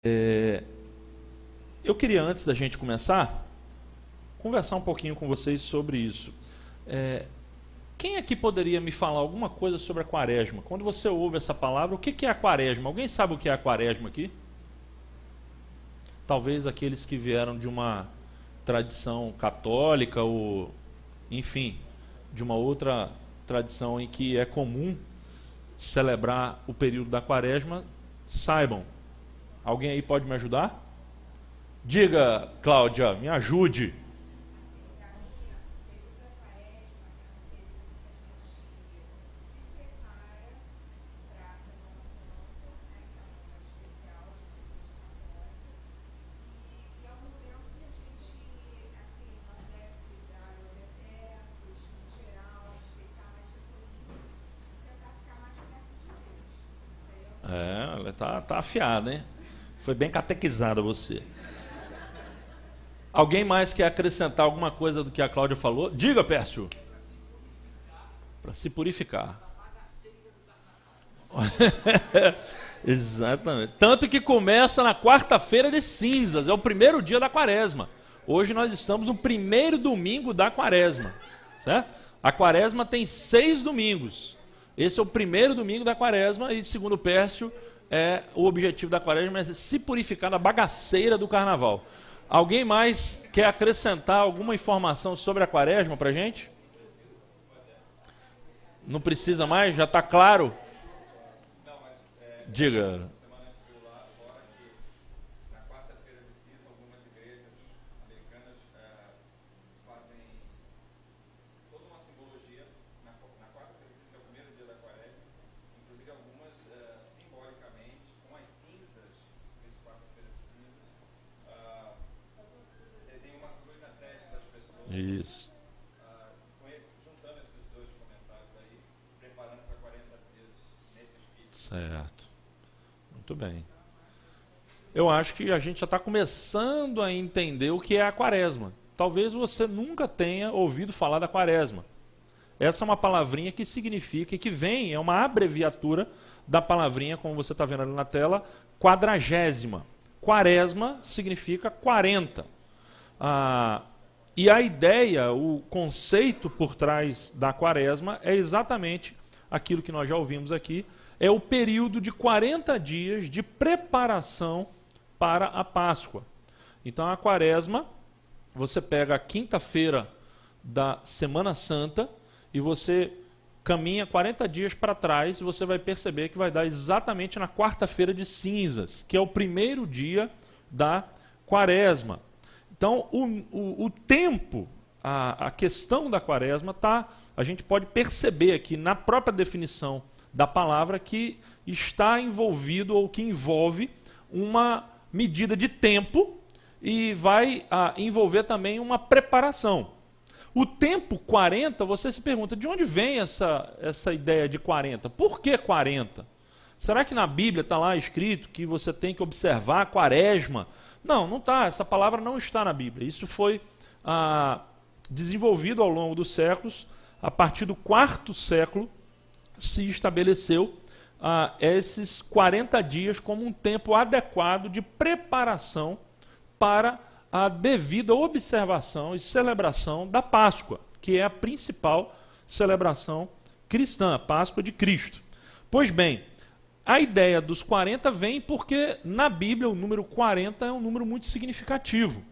Eu queria, antes da gente começar, conversar um pouquinho com vocês sobre isso. Quem aqui poderia me falar alguma coisa sobre a quaresma? Quando você ouve essa palavra, o que é a quaresma? Alguém sabe o que é a quaresma aqui? Talvez aqueles que vieram de uma tradição católica ou, enfim, de uma outra tradição em que é comum celebrar o período da quaresma, saibam. Alguém aí pode me ajudar? Diga, Cláudia, me ajude. Ela tá afiada, hein? Foi bem catequizada você. Alguém mais quer acrescentar alguma coisa do que a Cláudia falou? Diga, Pércio. Para se purificar. Exatamente. Tanto que começa na quarta-feira de cinzas, é o primeiro dia da quaresma. Hoje nós estamos no primeiro domingo da quaresma, certo? A quaresma tem 6 domingos. Esse é o primeiro domingo da quaresma e, segundo Pércio, o objetivo da quaresma é se purificar da bagaceira do carnaval. Alguém mais quer acrescentar alguma informação sobre a quaresma para a gente? Não precisa mais? Já está claro? Diga. Isso. Juntando esses dois comentários aí, preparando para 40 dias nesse espírito. Certo. Muito bem. Eu acho que a gente já está começando a entender o que é a quaresma. Talvez você nunca tenha ouvido falar da quaresma. Essa é uma palavrinha que significa, que vem, é uma abreviatura da palavrinha, como você está vendo ali na tela, quadragésima. Quaresma significa 40. E a ideia, o conceito por trás da quaresma é exatamente aquilo que nós já ouvimos aqui, é o período de 40 dias de preparação para a Páscoa. Então a quaresma, você pega a quinta-feira da Semana Santa e você caminha 40 dias para trás e você vai perceber que vai dar exatamente na quarta-feira de cinzas, que é o primeiro dia da quaresma. Então, o tempo, a questão da quaresma, a gente pode perceber aqui na própria definição da palavra que está envolvido ou que envolve uma medida de tempo e vai envolver também uma preparação. O tempo 40, você se pergunta, de onde vem essa ideia de 40? Por que 40? Será que na Bíblia está lá escrito que você tem que observar a quaresma? Não, não está. Essa palavra não está na Bíblia. Isso foi desenvolvido ao longo dos séculos. A partir do 4º século se estabeleceu esses 40 dias como um tempo adequado de preparação para a devida observação e celebração da Páscoa, que é a principal celebração cristã, a Páscoa de Cristo. Pois bem, a ideia dos 40 vem porque na Bíblia o número 40 é um número muito significativo.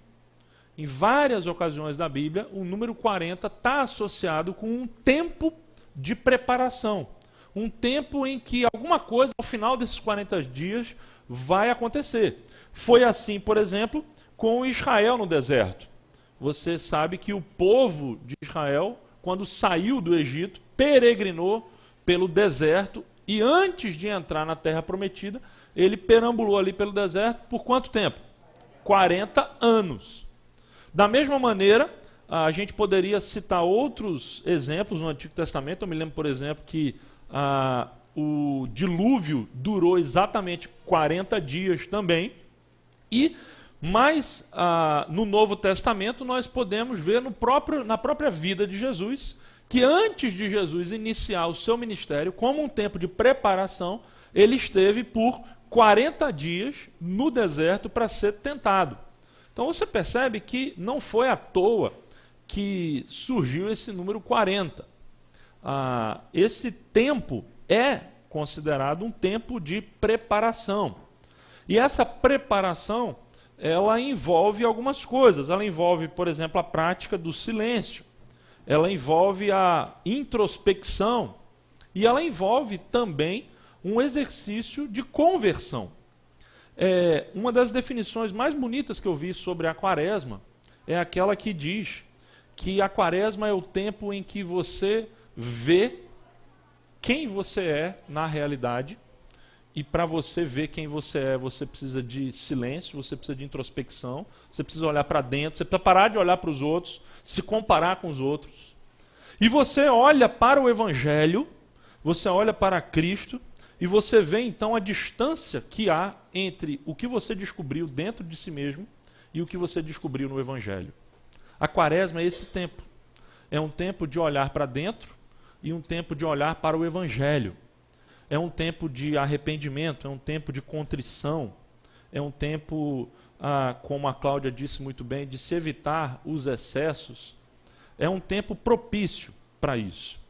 Em várias ocasiões da Bíblia, o número 40 está associado com um tempo de preparação. Um tempo em que alguma coisa ao final desses 40 dias vai acontecer. Foi assim, por exemplo, com Israel no deserto. Você sabe que o povo de Israel, quando saiu do Egito, peregrinou pelo deserto. E antes de entrar na Terra Prometida, ele perambulou ali pelo deserto por quanto tempo? 40 anos. Da mesma maneira, a gente poderia citar outros exemplos no Antigo Testamento. Eu me lembro, por exemplo, que o dilúvio durou exatamente 40 dias também. Mas no Novo Testamento nós podemos ver na própria vida de Jesus que antes de Jesus iniciar o seu ministério, como um tempo de preparação, ele esteve por 40 dias no deserto para ser tentado. Então você percebe que não foi à toa que surgiu esse número 40. Esse tempo é considerado um tempo de preparação. E essa preparação, ela envolve algumas coisas. Ela envolve, por exemplo, a prática do silêncio. Ela envolve a introspecção. E ela envolve também um exercício de conversão. Uma das definições mais bonitas que eu vi sobre a quaresma é aquela que diz que a quaresma é o tempo em que você vê quem você é na realidade, e para você ver quem você é, você precisa de silêncio, você precisa de introspecção, você precisa olhar para dentro, você precisa parar de olhar para os outros, se comparar com os outros. E você olha para o Evangelho, você olha para Cristo, e você vê então a distância que há entre o que você descobriu dentro de si mesmo e o que você descobriu no Evangelho. A quaresma é esse tempo. É um tempo de olhar para dentro e um tempo de olhar para o Evangelho. É um tempo de arrependimento, é um tempo de contrição, é um tempo, como a Cláudia disse muito bem, de se evitar os excessos. É um tempo propício para isso.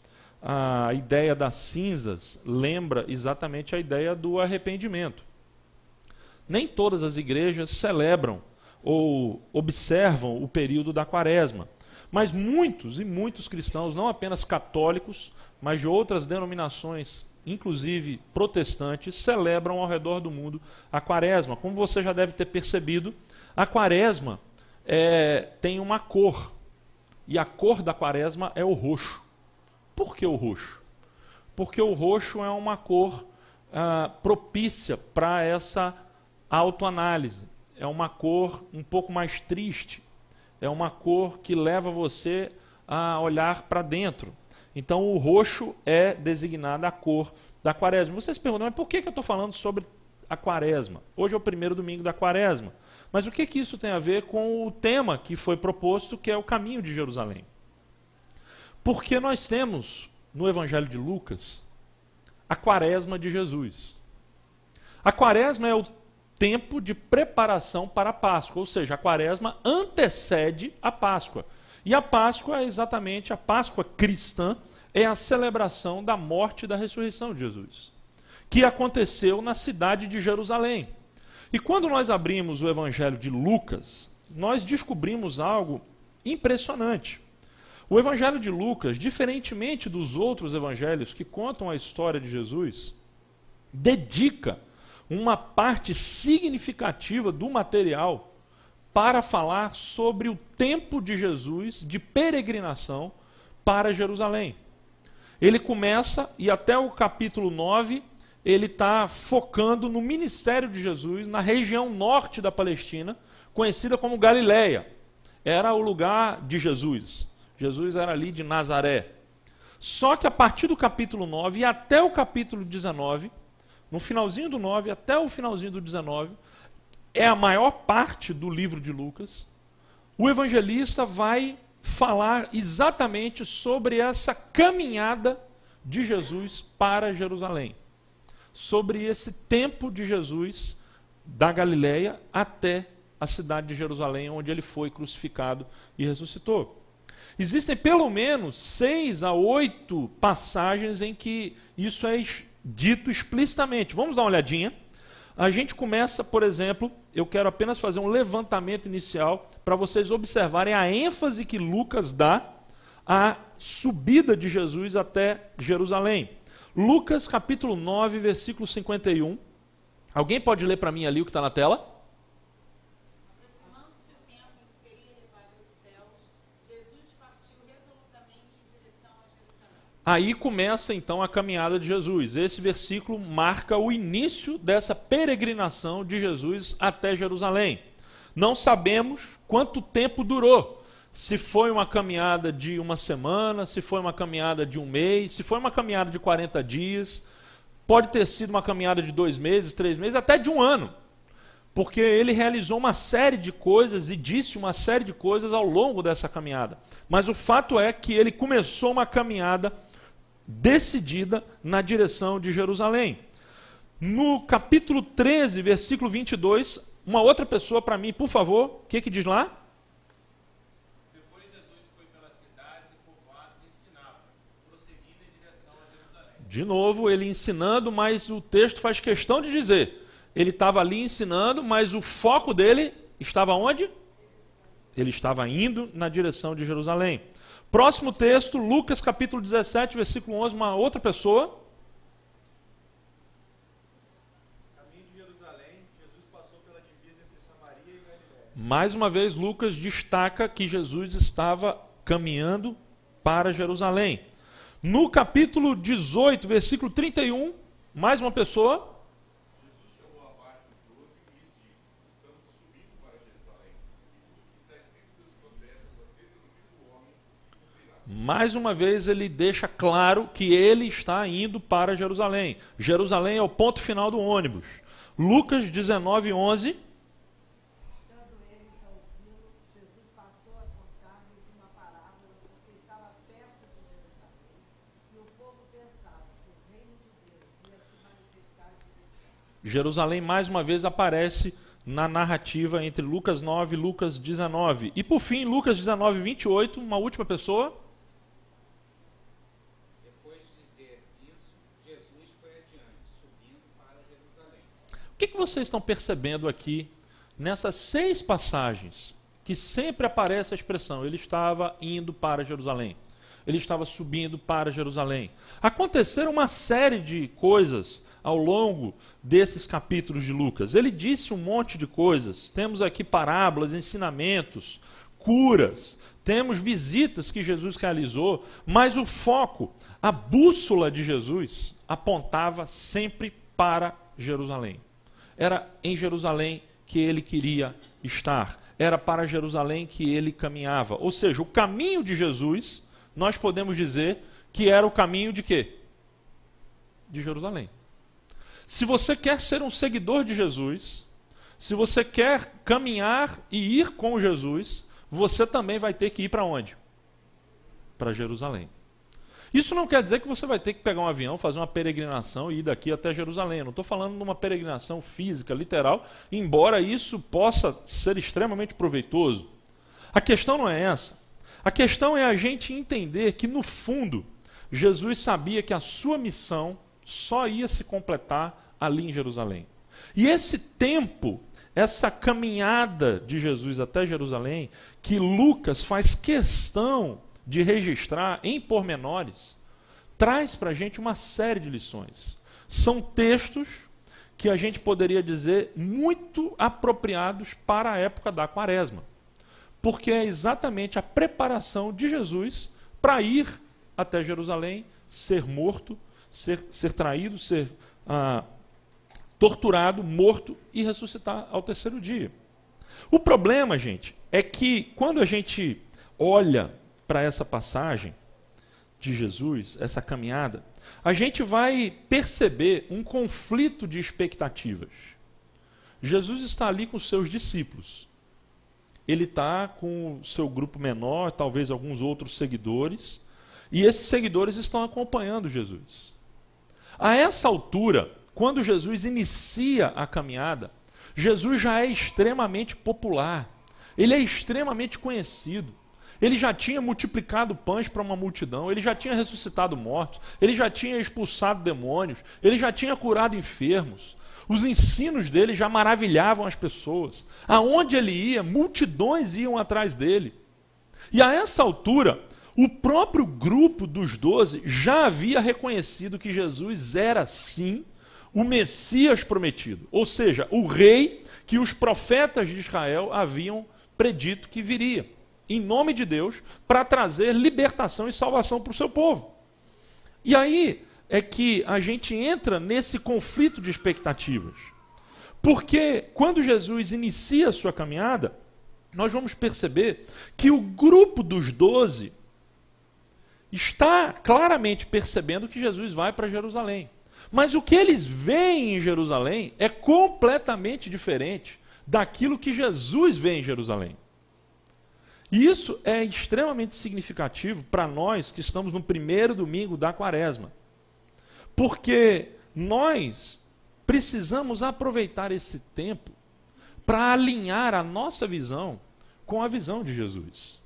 A ideia das cinzas lembra exatamente a ideia do arrependimento. Nem todas as igrejas celebram ou observam o período da quaresma, mas muitos e muitos cristãos, não apenas católicos, mas de outras denominações, inclusive protestantes, celebram ao redor do mundo a quaresma. Como você já deve ter percebido, a quaresma tem uma cor, e a cor da quaresma é o roxo. Por que o roxo? Porque o roxo é uma cor propícia para essa autoanálise. É uma cor um pouco mais triste. É uma cor que leva você a olhar para dentro. Então o roxo é designada a cor da quaresma. Vocês se perguntam, mas por que eu estou falando sobre a quaresma? Hoje é o primeiro domingo da quaresma. Mas o que isso tem a ver com o tema que foi proposto, que é o caminho de Jerusalém? Porque nós temos no Evangelho de Lucas a quaresma de Jesus. A quaresma é o tempo de preparação para a Páscoa, ou seja, a quaresma antecede a Páscoa. E a Páscoa é exatamente, a Páscoa cristã é a celebração da morte e da ressurreição de Jesus, que aconteceu na cidade de Jerusalém. E quando nós abrimos o Evangelho de Lucas, nós descobrimos algo impressionante. O Evangelho de Lucas, diferentemente dos outros evangelhos que contam a história de Jesus, dedica uma parte significativa do material para falar sobre o tempo de Jesus de peregrinação para Jerusalém. Ele começa, e até o capítulo 9, ele está focando no ministério de Jesus na região norte da Palestina, conhecida como Galileia. Era o lugar de Jesus. Jesus era ali de Nazaré. Só que a partir do capítulo 9 e até o capítulo 19, no finalzinho do 9 até o finalzinho do 19, é a maior parte do livro de Lucas, o evangelista vai falar exatamente sobre essa caminhada de Jesus para Jerusalém. Sobre esse tempo de Jesus da Galileia até a cidade de Jerusalém, onde ele foi crucificado e ressuscitou. Existem pelo menos 6 a 8 passagens em que isso é dito explicitamente. Vamos dar uma olhadinha. A gente começa, por exemplo, eu quero apenas fazer um levantamento inicial para vocês observarem a ênfase que Lucas dá à subida de Jesus até Jerusalém. Lucas capítulo 9, versículo 51. Alguém pode ler para mim ali o que está na tela? Aproximando-se o tempo em que seria levado aos céus, Jesus partiu resolutamente em direção a Jerusalém. Aí começa então a caminhada de Jesus. Esse versículo marca o início dessa peregrinação de Jesus até Jerusalém. Não sabemos quanto tempo durou. Se foi uma caminhada de uma semana, se foi uma caminhada de um mês, se foi uma caminhada de 40 dias, pode ter sido uma caminhada de 2 meses, 3 meses, até de um ano. Porque ele realizou uma série de coisas e disse uma série de coisas ao longo dessa caminhada. Mas o fato é que ele começou uma caminhada decidida na direção de Jerusalém. No capítulo 13, versículo 22, uma outra pessoa para mim, por favor, o que diz lá? Depois Jesus foi pelas cidades e povoados e ensinava, prosseguindo em direção a Jerusalém. De novo, ele ensinando, mas o texto faz questão de dizer, ele estava ali ensinando, mas o foco dele estava onde? Ele estava indo na direção de Jerusalém. Próximo texto, Lucas capítulo 17, versículo 11, uma outra pessoa. Caminho de Jerusalém, Jesus passou pela divisa entre Samaria e Galiléia. Mais uma vez, Lucas destaca que Jesus estava caminhando para Jerusalém. No capítulo 18, versículo 31, mais uma pessoa. Jesus chamou à parte os 12 e lhes disse: estamos subindo para Jerusalém, e tudo que está escrito dos profetas acerca do Filho do Homem se cumprirá. Mais uma vez ele deixa claro que ele está indo para Jerusalém. Jerusalém é o ponto final do ônibus. Lucas 19, 11. Estando eles a ouvi-lo, Jesus passou a contar-lhes uma parábola, porque estava perto de Jerusalém, e o povo pensava que o reino de Deus ia se manifestar de Jerusalém. Jerusalém mais uma vez aparece na narrativa entre Lucas 9 e Lucas 19. E por fim, Lucas 19, 28, uma última pessoa. Depois de dizer isso, Jesus foi adiante, subindo para Jerusalém. O que vocês estão percebendo aqui nessas 6 passagens que sempre aparece a expressão ele estava indo para Jerusalém, ele estava subindo para Jerusalém? Aconteceram uma série de coisas ao longo desses capítulos de Lucas. Ele disse um monte de coisas. Temos aqui parábolas, ensinamentos, curas, temos visitas que Jesus realizou, mas o foco, a bússola de Jesus apontava sempre para Jerusalém. Era em Jerusalém que ele queria estar. Era para Jerusalém que ele caminhava. Ou seja, o caminho de Jesus, nós podemos dizer que era o caminho de quê? De Jerusalém. Se você quer ser um seguidor de Jesus, se você quer caminhar e ir com Jesus, você também vai ter que ir para onde? Para Jerusalém. Isso não quer dizer que você vai ter que pegar um avião, fazer uma peregrinação e ir daqui até Jerusalém. Eu não estou falando de uma peregrinação física, literal, embora isso possa ser extremamente proveitoso. A questão não é essa. A questão é a gente entender que, no fundo, Jesus sabia que a sua missão só ia se completar ali em Jerusalém. E esse tempo, essa caminhada de Jesus até Jerusalém, que Lucas faz questão de registrar em pormenores, traz para a gente uma série de lições. São textos que a gente poderia dizer muito apropriados para a época da Quaresma, porque é exatamente a preparação de Jesus para ir até Jerusalém, ser morto, ser traído, ser torturado, morto e ressuscitar ao terceiro dia. O problema, gente, é que quando a gente olha para essa passagem de Jesus, essa caminhada, a gente vai perceber um conflito de expectativas. Jesus está ali com os seus discípulos. Ele está com o seu grupo menor, talvez alguns outros seguidores, e esses seguidores estão acompanhando Jesus. A essa altura, quando Jesus inicia a caminhada, Jesus já é extremamente popular, ele é extremamente conhecido. Ele já tinha multiplicado pães para uma multidão, ele já tinha ressuscitado mortos, ele já tinha expulsado demônios, ele já tinha curado enfermos. Os ensinos dele já maravilhavam as pessoas. Aonde ele ia, multidões iam atrás dele. E a essa altura, o próprio grupo dos 12 já havia reconhecido que Jesus era, sim, o Messias prometido. Ou seja, o rei que os profetas de Israel haviam predito que viria, em nome de Deus, para trazer libertação e salvação para o seu povo. E aí é que a gente entra nesse conflito de expectativas. Porque quando Jesus inicia a sua caminhada, nós vamos perceber que o grupo dos 12 está claramente percebendo que Jesus vai para Jerusalém. Mas o que eles veem em Jerusalém é completamente diferente daquilo que Jesus vê em Jerusalém. E isso é extremamente significativo para nós que estamos no primeiro domingo da Quaresma. Porque nós precisamos aproveitar esse tempo para alinhar a nossa visão com a visão de Jesus.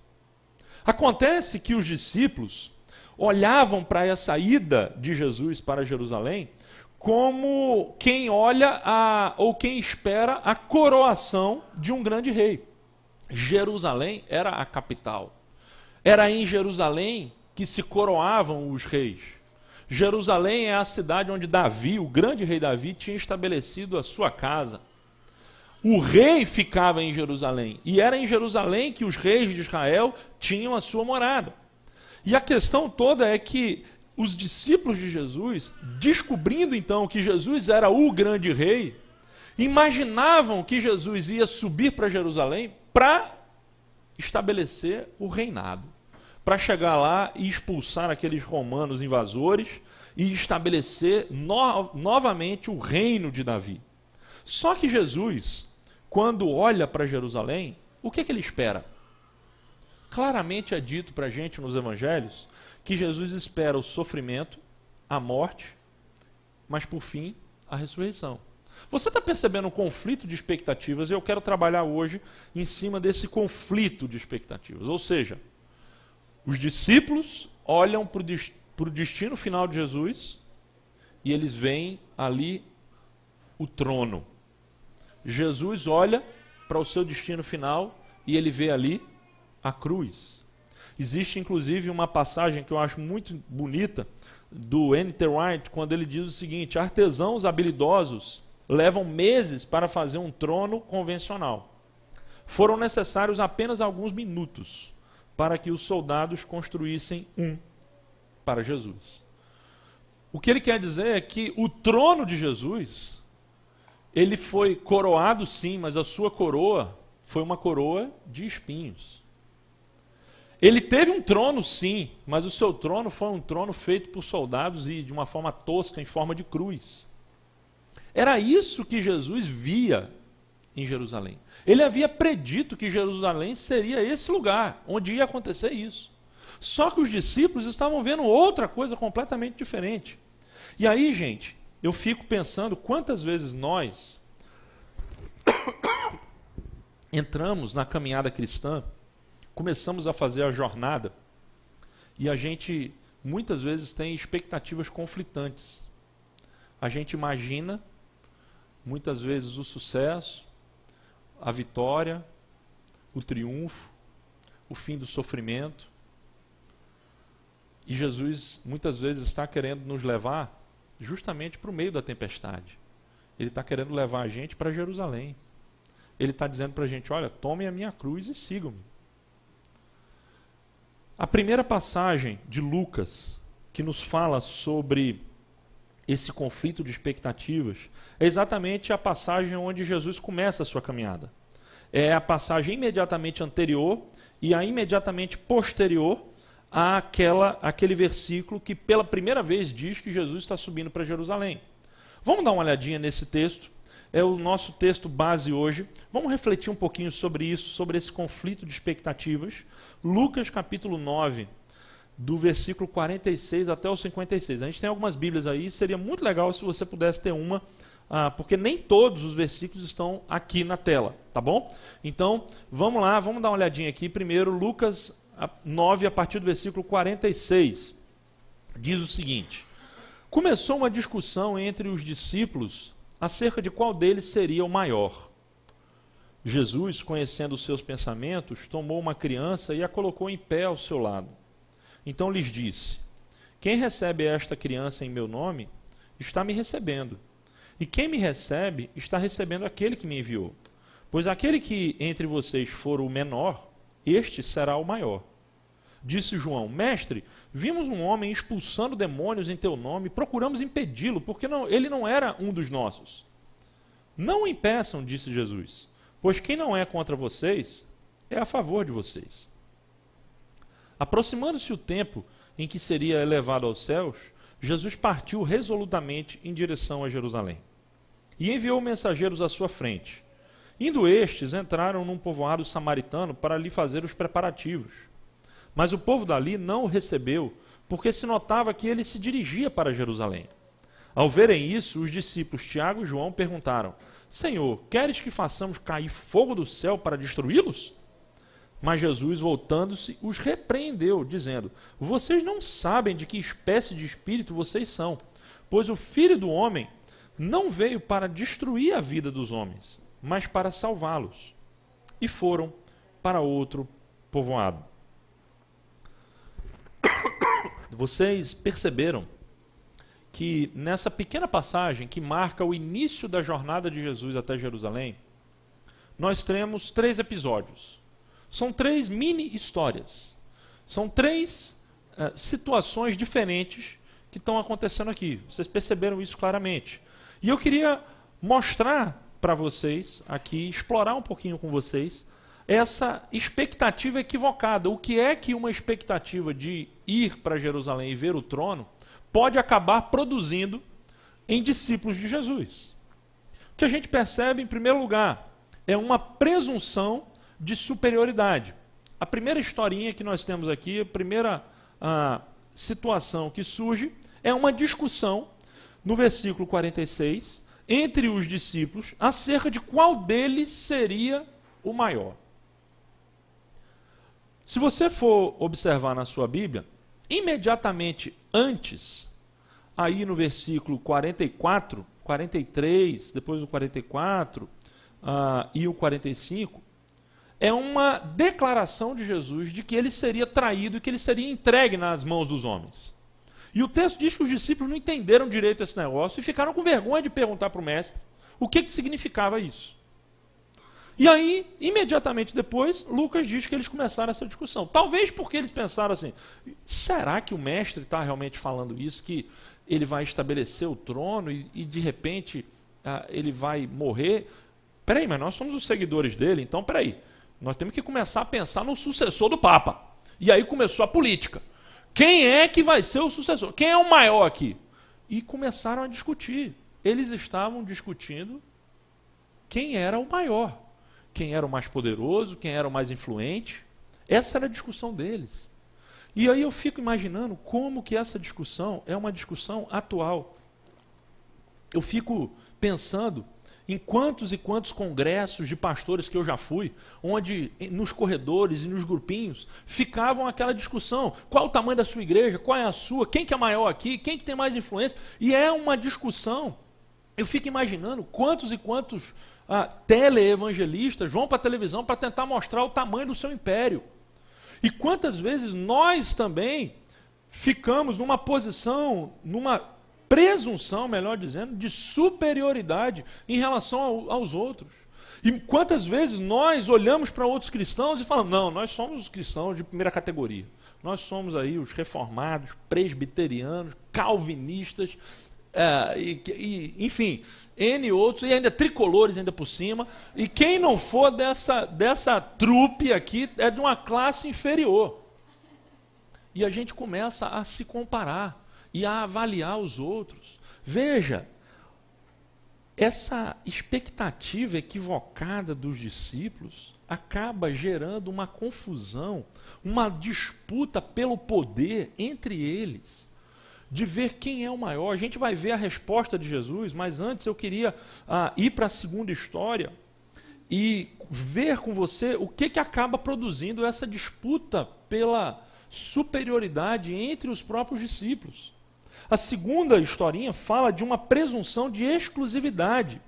Acontece que os discípulos olhavam para essa ida de Jesus para Jerusalém como quem olha ou quem espera a coroação de um grande rei. Jerusalém era a capital. Era em Jerusalém que se coroavam os reis. Jerusalém é a cidade onde Davi, o grande rei Davi, tinha estabelecido a sua casa. O rei ficava em Jerusalém, e era em Jerusalém que os reis de Israel tinham a sua morada. E a questão toda é que os discípulos de Jesus, descobrindo então que Jesus era o grande rei, imaginavam que Jesus ia subir para Jerusalém para estabelecer o reinado, para chegar lá e expulsar aqueles romanos invasores e estabelecer novamente o reino de Davi. Só que Jesus, quando olha para Jerusalém, o que ele espera? Claramente é dito para a gente nos evangelhos que Jesus espera o sofrimento, a morte, mas por fim, a ressurreição. Você está percebendo um conflito de expectativas e eu quero trabalhar hoje em cima desse conflito de expectativas. Ou seja, os discípulos olham para o destino final de Jesus e eles veem ali o trono. Jesus olha para o seu destino final e ele vê ali a cruz. Existe inclusive uma passagem que eu acho muito bonita do N.T. Wright, quando ele diz o seguinte: artesãos habilidosos levam meses para fazer um trono convencional. Foram necessários apenas alguns minutos para que os soldados construíssem um para Jesus. O que ele quer dizer é que o trono de Jesus, ele foi coroado sim, mas a sua coroa foi uma coroa de espinhos. Ele teve um trono sim, mas o seu trono foi um trono feito por soldados e de uma forma tosca, em forma de cruz. Era isso que Jesus via em Jerusalém. Ele havia predito que Jerusalém seria esse lugar onde ia acontecer isso. Só que os discípulos estavam vendo outra coisa completamente diferente. E aí, gente, eu fico pensando quantas vezes nós entramos na caminhada cristã, começamos a fazer a jornada e a gente muitas vezes tem expectativas conflitantes. A gente imagina muitas vezes o sucesso, a vitória, o triunfo, o fim do sofrimento. E Jesus muitas vezes está querendo nos levar justamente para o meio da tempestade. Ele está querendo levar a gente para Jerusalém. Ele está dizendo para a gente: olha, tomem a minha cruz e sigam-me. A primeira passagem de Lucas que nos fala sobre esse conflito de expectativas é exatamente a passagem onde Jesus começa a sua caminhada. É a passagem imediatamente anterior e a imediatamente posterior àquele versículo que pela primeira vez diz que Jesus está subindo para Jerusalém. Vamos dar uma olhadinha nesse texto. É o nosso texto base hoje. Vamos refletir um pouquinho sobre isso, sobre esse conflito de expectativas. Lucas capítulo 9, do versículo 46 até o 56. A gente tem algumas bíblias aí, seria muito legal se você pudesse ter uma, porque nem todos os versículos estão aqui na tela, tá bom? Então, vamos lá, vamos dar uma olhadinha aqui. Primeiro, Lucas 9, a partir do versículo 46. Diz o seguinte: começou uma discussão entre os discípulos acerca de qual deles seria o maior. Jesus, conhecendo os seus pensamentos, tomou uma criança e a colocou em pé ao seu lado. Então lhes disse: quem recebe esta criança em meu nome, está me recebendo. E quem me recebe, está recebendo aquele que me enviou. Pois aquele que entre vocês for o menor, este será o maior. Disse João: mestre, vimos um homem expulsando demônios em teu nome, procuramos impedi-lo, porque ele não era um dos nossos. Não o impeçam, disse Jesus, pois quem não é contra vocês, é a favor de vocês. Aproximando-se o tempo em que seria elevado aos céus, Jesus partiu resolutamente em direção a Jerusalém. E enviou mensageiros à sua frente. Indo estes, entraram num povoado samaritano para lhe fazer os preparativos. Mas o povo dali não o recebeu, porque se notava que ele se dirigia para Jerusalém. Ao verem isso, os discípulos Tiago e João perguntaram: Senhor, queres que façamos cair fogo do céu para destruí-los? Mas Jesus, voltando-se, os repreendeu, dizendo: Vocês não sabem de que espécie de espírito vocês são, pois o Filho do Homem não veio para destruir a vida dos homens, mas para salvá-los. E foram para outro povoado. Vocês perceberam que nessa pequena passagem que marca o início da jornada de Jesus até Jerusalém, nós temos 3 episódios. São 3 mini histórias. São 3 situações diferentes que estão acontecendo aqui. Vocês perceberam isso claramente. E eu queria mostrar para vocês aqui, explorar um pouquinho com vocês, essa expectativa equivocada. O que é que uma expectativa de ir para Jerusalém e ver o trono pode acabar produzindo em discípulos de Jesus? O que a gente percebe, em primeiro lugar, é uma presunção de superioridade. A primeira historinha que nós temos aqui, a primeira situação que surge, é uma discussão, no versículo 46, entre os discípulos, acerca de qual deles seria o maior. Se você for observar na sua Bíblia, imediatamente antes, aí no versículo 44, 43, depois o 44 e o 45, é uma declaração de Jesus de que ele seria traído e que ele seria entregue nas mãos dos homens. E o texto diz que os discípulos não entenderam direito esse negócio e ficaram com vergonha de perguntar para o mestre o que significava isso. E aí, imediatamente depois, Lucas diz que eles começaram essa discussão. Talvez porque eles pensaram assim: será que o mestre está realmente falando isso, que ele vai estabelecer o trono e de repente ele vai morrer? Peraí, mas nós somos os seguidores dele, então peraí. Nós temos que começar a pensar no sucessor do Papa. E aí começou a política. Quem é que vai ser o sucessor? Quem é o maior aqui? E começaram a discutir. Eles estavam discutindo quem era o maior. Quem era o mais poderoso, quem era o mais influente. Essa era a discussão deles. E aí eu fico imaginando como que essa discussão é uma discussão atual. Eu fico pensando em quantos e quantos congressos de pastores que eu já fui, onde nos corredores e nos grupinhos ficavam aquela discussão: qual o tamanho da sua igreja, qual é a sua, quem que é maior aqui, quem que tem mais influência. E é uma discussão. Eu fico imaginando quantos e quantos teleevangelistas vão para a televisão para tentar mostrar o tamanho do seu império. E quantas vezes nós também ficamos numa posição, numa presunção, melhor dizendo, de superioridade em relação aos outros. E quantas vezes nós olhamos para outros cristãos e falamos: não, nós somos os cristãos de primeira categoria. Nós somos aí os reformados, presbiterianos, calvinistas, enfim, N outros, e ainda tricolores ainda por cima. E quem não for dessa trupe aqui é de uma classe inferior. E a gente começa a se comparar e a avaliar os outros. Veja, essa expectativa equivocada dos discípulos acaba gerando uma confusão, uma disputa pelo poder entre eles, de ver quem é o maior. A gente vai ver a resposta de Jesus, mas antes eu queria ir para a segunda história e ver com você o que acaba produzindo essa disputa pela superioridade entre os próprios discípulos. A segunda historinha fala de uma presunção de exclusividade.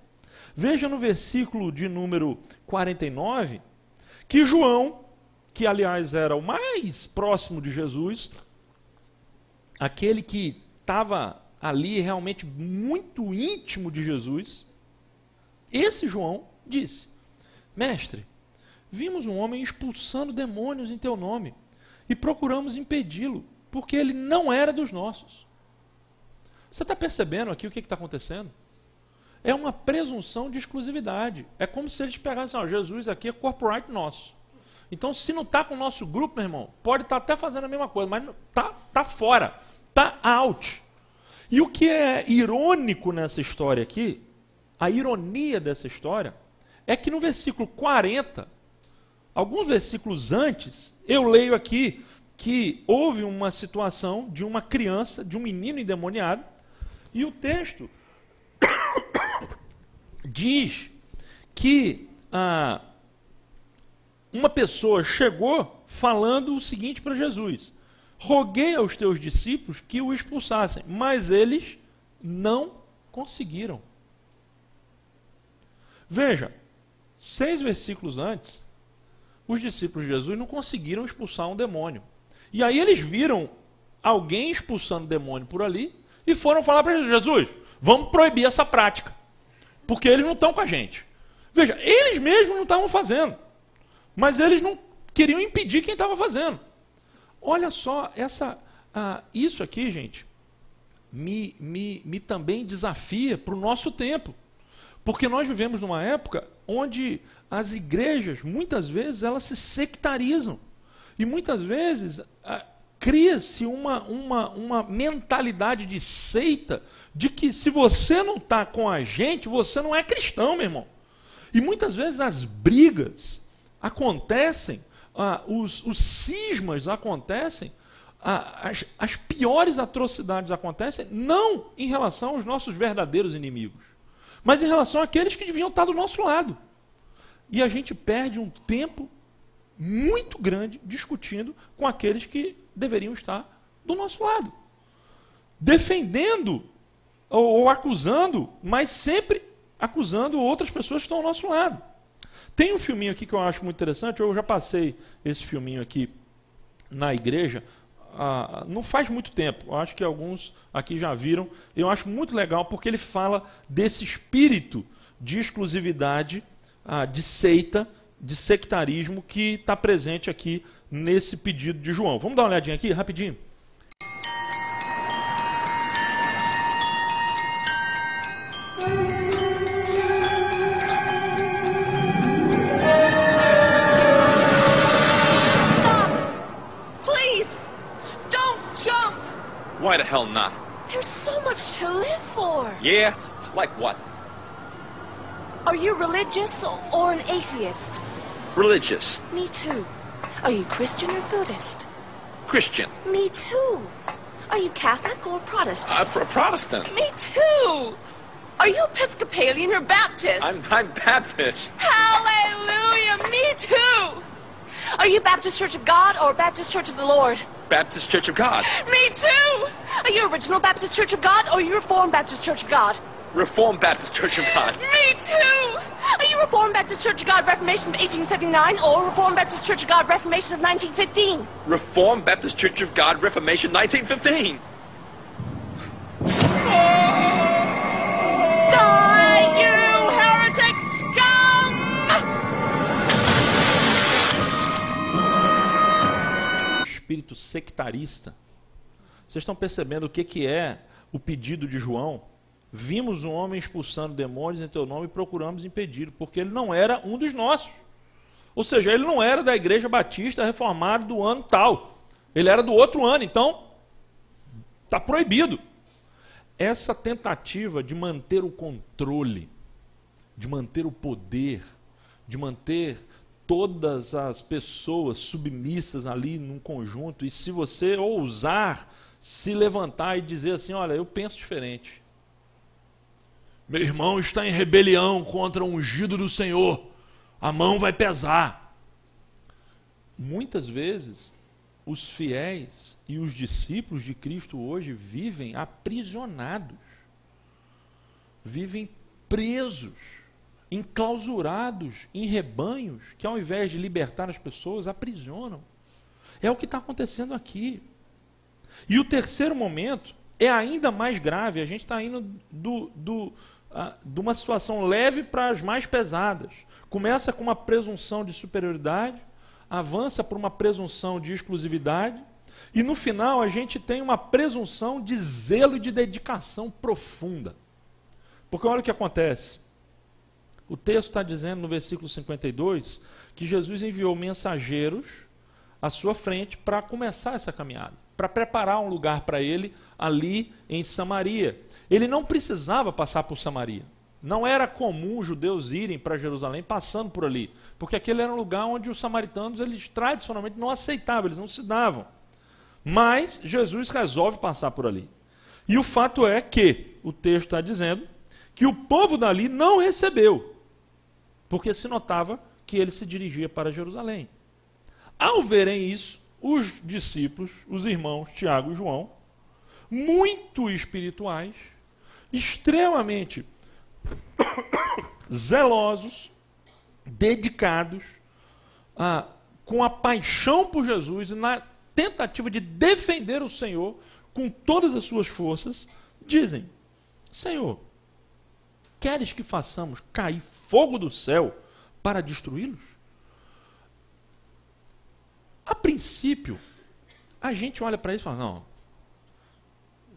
Veja no versículo de número 49, que João, que aliás era o mais próximo de Jesus, aquele que estava ali realmente muito íntimo de Jesus, esse João disse: Mestre, vimos um homem expulsando demônios em teu nome e procuramos impedi-lo, porque ele não era dos nossos. Você está percebendo aqui o que está acontecendo? É uma presunção de exclusividade. É como se eles pegassem: Jesus aqui é corporate nosso. Então, se não está com o nosso grupo, meu irmão, pode estar até fazendo a mesma coisa, mas está fora, está out. E o que é irônico nessa história aqui, a ironia dessa história, é que no versículo 40, alguns versículos antes, eu leio aqui que houve uma situação de uma criança, de um menino endemoniado, E o texto diz que uma pessoa chegou falando o seguinte para Jesus: roguei aos teus discípulos que o expulsassem, mas eles não conseguiram. Veja, 6 versículos antes, os discípulos de Jesus não conseguiram expulsar um demônio. E aí eles viram alguém expulsando demônio por ali e foram falar para Jesus: vamos proibir essa prática, porque eles não estão com a gente. Veja, eles mesmos não estavam fazendo, mas eles não queriam impedir quem estava fazendo. Olha só, isso aqui, gente, me também desafia para o nosso tempo. Porque nós vivemos numa época onde as igrejas, muitas vezes, elas se sectarizam. E muitas vezes cria-se uma mentalidade de seita, de que se você não está com a gente, você não é cristão, meu irmão. E muitas vezes as brigas acontecem, os cismas acontecem, as piores atrocidades acontecem, não em relação aos nossos verdadeiros inimigos, mas em relação àqueles que deviam estar do nosso lado. E a gente perde um tempo muito grande discutindo com aqueles que deveriam estar do nosso lado, defendendo ou acusando, mas sempre acusando outras pessoas que estão ao nosso lado. Tem um filminho aqui que eu acho muito interessante, eu já passei esse filminho aqui na igreja, não faz muito tempo, eu acho que alguns aqui já viram. Eu acho muito legal porque ele fala desse espírito de exclusividade, de seita, de sectarismo que está presente aqui nesse pedido de João. Vamos dar uma olhadinha aqui, rapidinho? Why the hell not? There's so much to live for. Yeah? Like what? Are you religious or an atheist? Religious. Me too. Are you Christian or Buddhist? Christian. Me too. Are you Catholic or Protestant? Protestant. Me too. Are you Episcopalian or Baptist? I'm Baptist. Hallelujah, me too. Are you Baptist Church of God or Baptist Church of the Lord? Baptist Church of God. Me too. Are you Original Baptist Church of God or you Reformed Baptist Church of God? Reformed Baptist Church of God. Me too. Are you Reformed Baptist Church of God Reformation of 1879 or Reformed Baptist Church of God Reformation of 1915? Reformed Baptist Church of God Reformation 1915. Die, you heretic scum! Espírito sectarista. Vocês estão percebendo o que é o pedido de João? Vimos um homem expulsando demônios em teu nome e procuramos impedir, porque ele não era um dos nossos. Ou seja, ele não era da Igreja Batista Reformada do ano tal. Ele era do outro ano, então está proibido. Essa tentativa de manter o controle, de manter o poder, de manter todas as pessoas submissas ali num conjunto, e se você ousar se levantar e dizer assim: olha, eu penso diferente, meu irmão está em rebelião contra o ungido do Senhor, a mão vai pesar. Muitas vezes os fiéis e os discípulos de Cristo hoje vivem aprisionados, vivem presos, enclausurados em rebanhos que, ao invés de libertar as pessoas, aprisionam. É o que está acontecendo aqui. E o terceiro momento é ainda mais grave. A gente está indo de uma situação leve para as mais pesadas. Começa com uma presunção de superioridade, avança por uma presunção de exclusividade, e no final a gente tem uma presunção de zelo e de dedicação profunda. Porque olha o que acontece. O texto está dizendo no versículo 52 que Jesus enviou mensageiros à sua frente para começar essa caminhada, para preparar um lugar para ele ali em Samaria. Ele não precisava passar por Samaria. Não era comum os judeus irem para Jerusalém passando por ali, porque aquele era um lugar onde os samaritanos, eles tradicionalmente não aceitavam, eles não se davam. Mas Jesus resolve passar por ali. E o fato é que o texto está dizendo que o povo dali não recebeu, porque se notava que ele se dirigia para Jerusalém. Ao verem isso, os discípulos, os irmãos Tiago e João, muito espirituais, extremamente zelosos, dedicados, com a paixão por Jesus e na tentativa de defender o Senhor com todas as suas forças, dizem: Senhor, queres que façamos cair fogo do céu para destruí-los? A princípio, a gente olha para isso e fala: não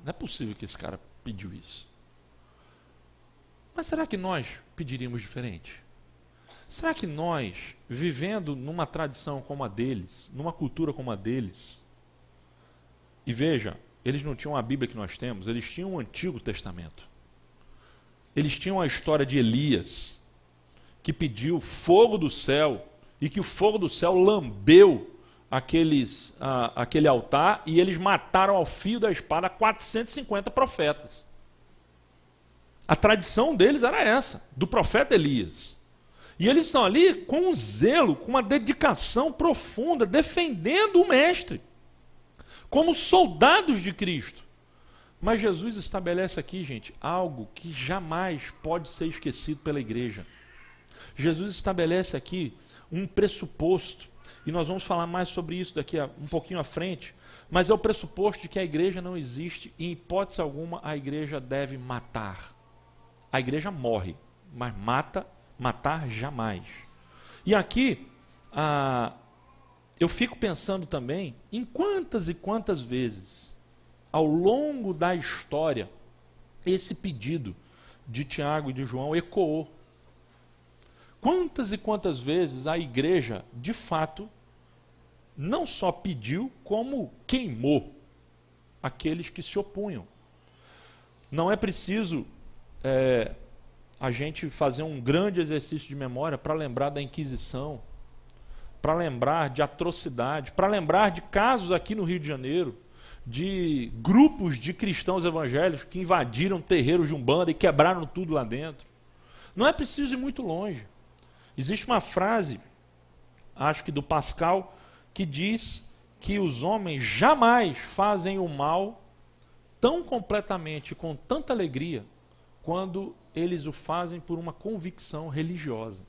é possível que esse cara pediu isso. Mas será que nós pediríamos diferente? Será que nós, vivendo numa tradição como a deles, numa cultura como a deles, e veja, eles não tinham a Bíblia que nós temos, eles tinham o Antigo Testamento. Eles tinham a história de Elias, que pediu fogo do céu, e que o fogo do céu lambeu aquele altar, e eles mataram ao fio da espada 450 profetas. A tradição deles era essa, do profeta Elias. E eles estão ali com um zelo, com uma dedicação profunda, defendendo o mestre, como soldados de Cristo. Mas Jesus estabelece aqui, gente, algo que jamais pode ser esquecido pela igreja. Jesus estabelece aqui um pressuposto, e nós vamos falar mais sobre isso daqui um pouquinho à frente, mas é o pressuposto de que a igreja não existe, e em hipótese alguma a igreja deve matar. A igreja morre, mas matar jamais. E aqui, eu fico pensando também em quantas e quantas vezes, ao longo da história, esse pedido de Tiago e de João ecoou. Quantas e quantas vezes a igreja, de fato, não só pediu, como queimou aqueles que se opunham. Não é preciso a gente fazer um grande exercício de memória para lembrar da Inquisição, para lembrar de atrocidade, para lembrar de casos aqui no Rio de Janeiro, de grupos de cristãos evangélicos que invadiram terreiros de Umbanda e quebraram tudo lá dentro. Não é preciso ir muito longe. Existe uma frase, acho que do Pascal, que diz que os homens jamais fazem o mal tão completamente, com tanta alegria, quando eles o fazem por uma convicção religiosa.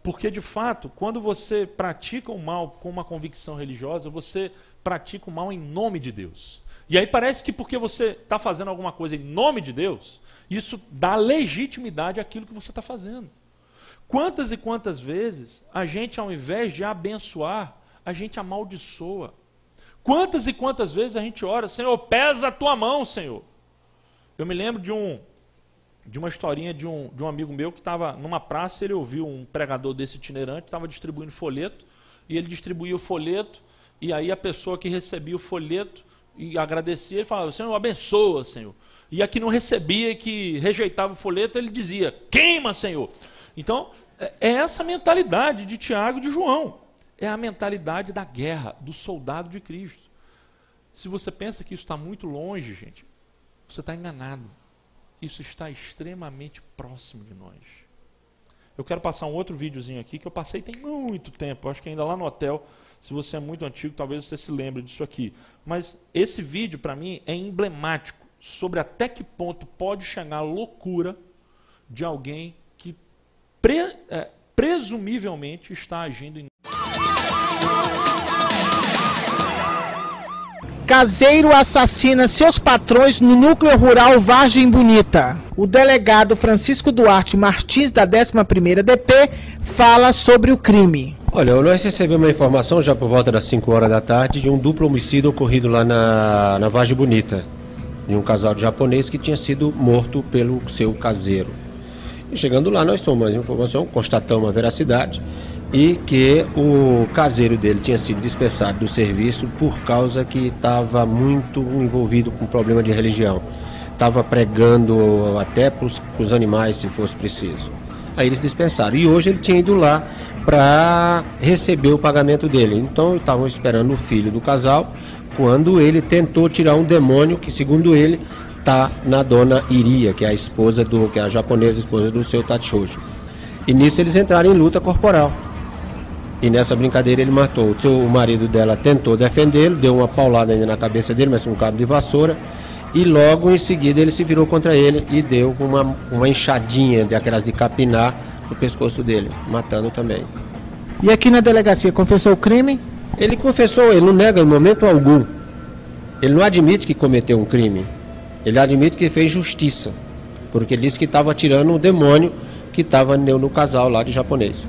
Porque, de fato, quando você pratica o mal com uma convicção religiosa, você pratica o mal em nome de Deus. E aí parece que porque você está fazendo alguma coisa em nome de Deus, isso dá legitimidade àquilo que você está fazendo. Quantas e quantas vezes a gente, ao invés de abençoar, a gente amaldiçoa. Quantas e quantas vezes a gente ora: Senhor, pesa a tua mão, Senhor. Eu me lembro de uma historinha de um amigo meu que estava numa praça, ele ouviu um pregador desse itinerante, estava distribuindo folheto, e ele distribuía o folheto, e aí a pessoa que recebia o folheto e agradecia, ele falava: Senhor, abençoa, Senhor. E a que não recebia, que rejeitava o folheto, ele dizia: queima, Senhor. Então, é essa mentalidade de Tiago e de João. É a mentalidade da guerra, do soldado de Cristo. Se você pensa que isso está muito longe, gente, você está enganado. Isso está extremamente próximo de nós. Eu quero passar um outro videozinho aqui que eu passei tem muito tempo. Eu acho que ainda lá no hotel, se você é muito antigo, talvez você se lembre disso aqui. Mas esse vídeo, para mim, é emblemático sobre até que ponto pode chegar a loucura de alguém que presumivelmente está agindo em... Caseiro assassina seus patrões no núcleo rural Vargem Bonita. O delegado Francisco Duarte Martins, da 11ª DP, fala sobre o crime. Olha, nós recebemos uma informação já por volta das 5 horas da tarde de um duplo homicídio ocorrido lá na Vargem Bonita, de um casal de japonês que tinha sido morto pelo seu caseiro. E chegando lá, nós tomamos a informação, constatamos a veracidade e que o caseiro dele tinha sido dispensado do serviço por causa que estava muito envolvido com problema de religião. Estava pregando até para os animais, se fosse preciso. Aí eles dispensaram. E hoje ele tinha ido lá para receber o pagamento dele. Então estavam esperando o filho do casal quando ele tentou tirar um demônio que, segundo ele, está na dona Iria, que é a esposa que é a japonesa esposa do seu Tachoji. E nisso eles entraram em luta corporal. E nessa brincadeira ele matou. O marido dela tentou defendê-lo, deu uma paulada ainda na cabeça dele, mas com um cabo de vassoura. E logo em seguida ele se virou contra ele e deu uma enxadinha daquelas de capinar no pescoço dele, matando também. E aqui na delegacia, confessou o crime? Ele confessou, ele não nega em momento algum. Ele não admite que cometeu um crime. Ele admite que fez justiça, porque ele disse que estava tirando um demônio que estava no casal lá de japonês.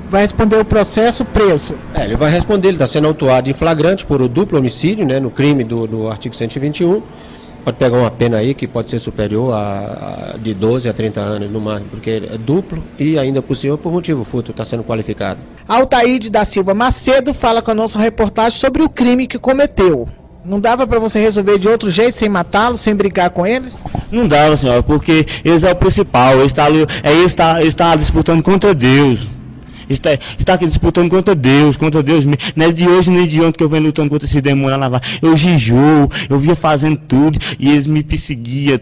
Vai responder o processo preso? Ele vai responder, ele está sendo autuado em flagrante por o duplo homicídio, né, no crime do artigo 121. Pode pegar uma pena aí que pode ser superior de 12 a 30 anos no máximo, porque é duplo e ainda possível por motivo fútil, está sendo qualificado. Altaíde da Silva Macedo fala com a nossa reportagem sobre o crime que cometeu. Não dava para você resolver de outro jeito, sem matá-lo, sem brigar com eles? Não dava, senhora, porque eles é o principal, ele está disputando contra Deus. Está aqui disputando contra Deus mesmo. Não é de hoje nem de ontem que eu venho lutando contra esse demônio lá na Vara. Eu jejuo, eu vinha fazendo tudo e eles me perseguiam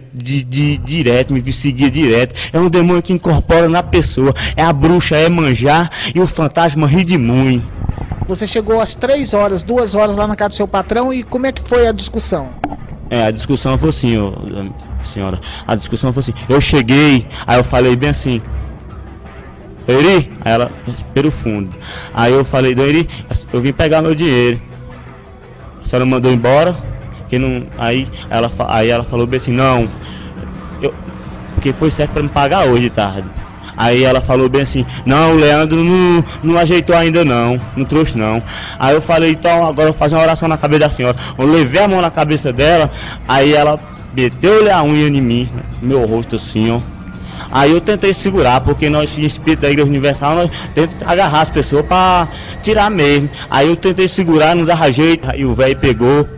direto. É um demônio que incorpora na pessoa. É a bruxa, é manjar e o fantasma Ridimui. Você chegou às 3 horas, 2 horas lá na casa do seu patrão e como é que foi a discussão? A discussão foi assim, senhora. A discussão foi assim. Eu cheguei, aí eu falei bem assim. Eri? Aí ela, pelo fundo. Aí eu falei, Dona Eri, eu vim pegar meu dinheiro. A senhora mandou embora? Que não, aí ela falou bem assim, não. Porque foi certo para me pagar hoje de tarde. Aí ela falou bem assim, não, o Leandro não ajeitou ainda não trouxe não. Aí eu falei, então agora eu vou fazer uma oração na cabeça da senhora. Eu levei a mão na cabeça dela, aí ela meteu-lhe a unha em mim, meu rosto assim, ó. Aí eu tentei segurar, porque nós, espírito da Igreja Universal, nós tentamos agarrar as pessoas para tirar mesmo. Aí eu tentei segurar, não dava jeito. Aí o velho pegou,